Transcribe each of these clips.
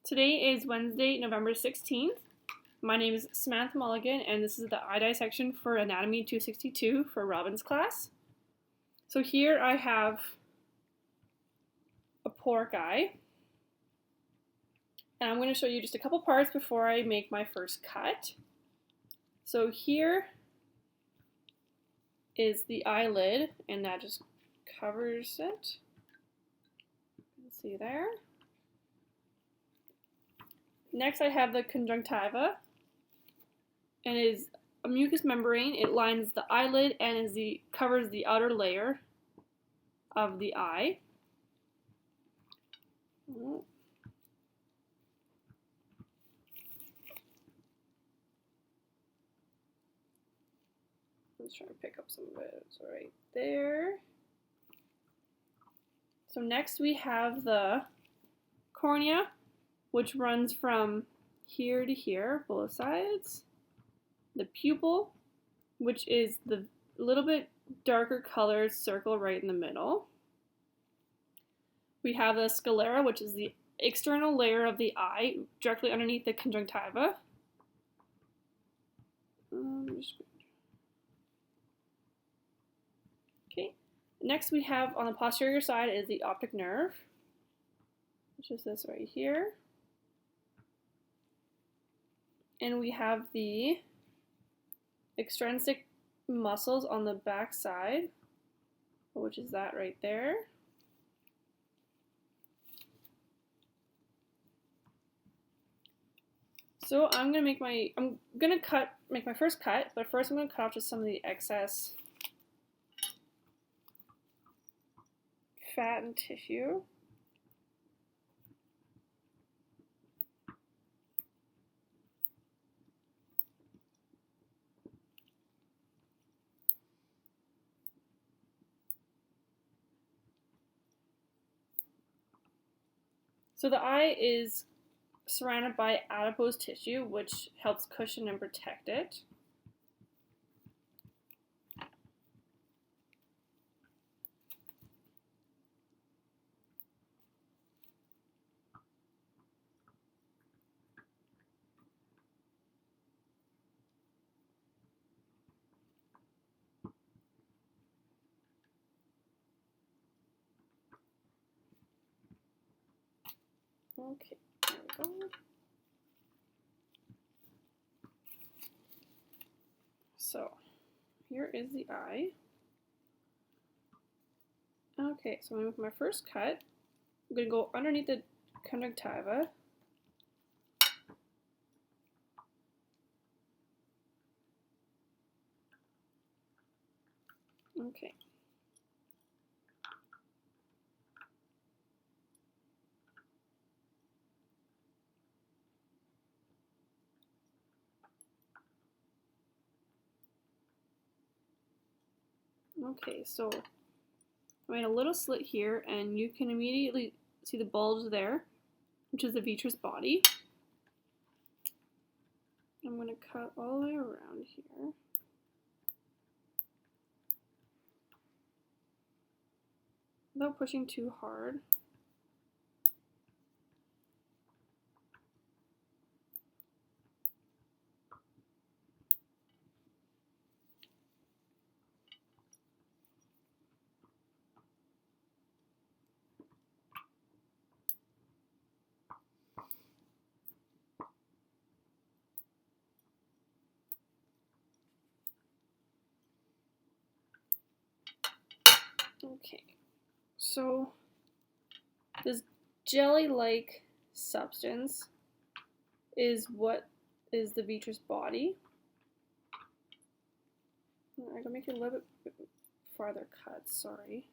Today is Wednesday, November 16th. My name is Samantha Mulligan, and this is the eye dissection for Anatomy 262 for Robin's class. So here I have a pork eye, and I'm going to show you just a couple parts before I make my first cut. So here is the eyelid, and that just covers it. You can see there. Next I have the conjunctiva, and it is a mucous membrane. It lines the eyelid and covers the outer layer of the eye. Let's try to pick up some of it. It's right there. So next we have the cornea, which runs from here to here, both sides. The pupil, which is the little bit darker colored circle right in the middle. We have the sclera, which is the external layer of the eye, directly underneath the conjunctiva. Okay. Next we have on the posterior side is the optic nerve, which is this right here. And we have the extrinsic muscles on the back side, which is that right there. So I'm gonna make my first cut, but first I'm gonna cut off just some of the excess fat and tissue. So the eye is surrounded by adipose tissue, which helps cushion and protect it. Okay, there we go. So, here is the eye. Okay, so I'm going to make my first cut. I'm going to go underneath the conjunctiva. Okay. Okay, so I made a little slit here, and you can immediately see the bulge there, which is the vitreous body. I'm going to cut all the way around here. Without pushing too hard. Okay, so this jelly-like substance is what is the vitreous body. I'm gonna make it a little bit farther cut, sorry.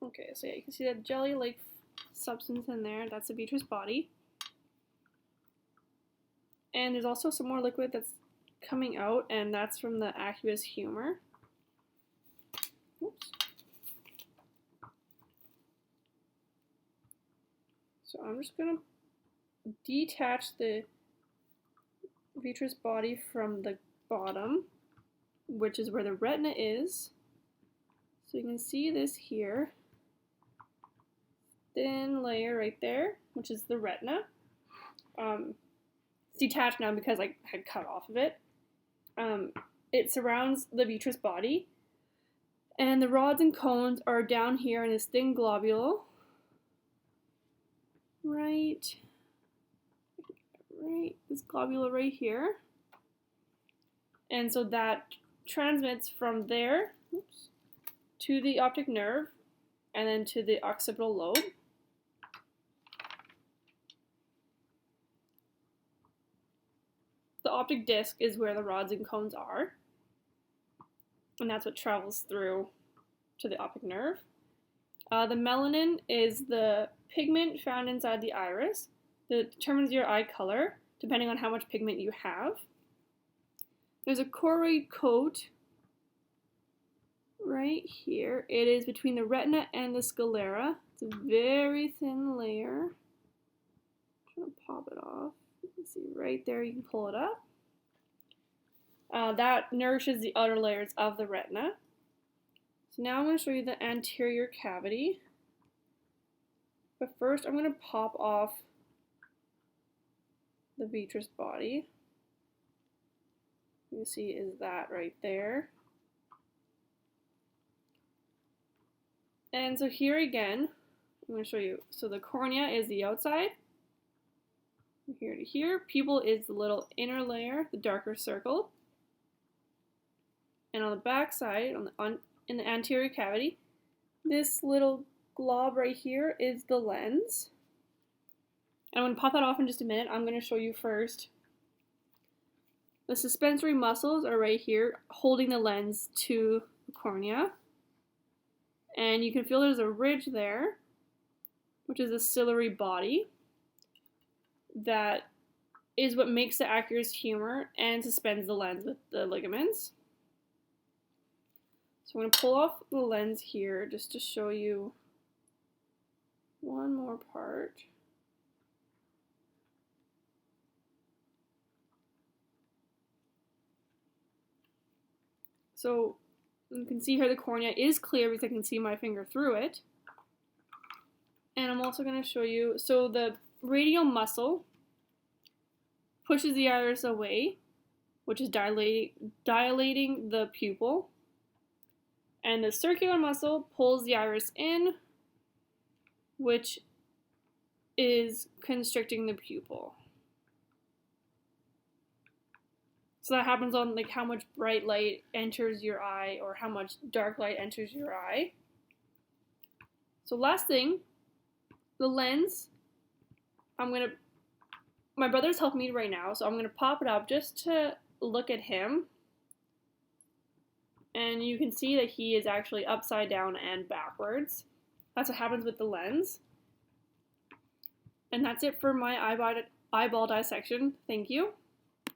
Okay, so yeah, you can see that jelly-like substance in there. That's the vitreous body. And there's also some more liquid that's coming out, and that's from the aqueous humor. Oops. So I'm just going to detach the vitreous body from the bottom, which is where the retina is. So you can see this here. Thin layer right there, which is the retina. It's detached now because I had cut off of it. It surrounds the vitreous body. And the rods and cones are down here in this thin globule. Right, this globule right here. And so that transmits from there to the optic nerve and then to the occipital lobe. The optic disc is where the rods and cones are, and that's what travels through to the optic nerve. The melanin is the pigment found inside the iris that determines your eye color, depending on how much pigment you have. There's a choroid coat right here. It is between the retina and the sclera. It's a very thin layer. I'm trying to pop it off. You can see right there, you can pull it up. That nourishes the outer layers of the retina. So now I'm going to show you the anterior cavity. But first I'm going to pop off the vitreous body. You can see is that right there. And so here again, I'm going to show you. So the cornea is the outside. From here to here. Pupil is the little inner layer, the darker circle. And on the back side, in the anterior cavity, this little glob right here is the lens. And I'm going to pop that off in just a minute. I'm going to show you first. The suspensory muscles are right here, holding the lens to the cornea. And you can feel there's a ridge there, which is a ciliary body. That is what makes the aqueous humor and suspends the lens with the ligaments. So I'm going to pull off the lens here just to show you one more part. So you can see here the cornea is clear because I can see my finger through it. And I'm also going to show you, so the radial muscle pushes the iris away, which is dilating the pupil. And the circular muscle pulls the iris in, which is constricting the pupil. So that happens on like how much bright light enters your eye or how much dark light enters your eye. So last thing, the lens, my brother's helping me right now, so I'm going to pop it up just to look at him. And you can see that he is actually upside down and backwards. That's what happens with the lens. And that's it for my eyeball dissection. Thank you.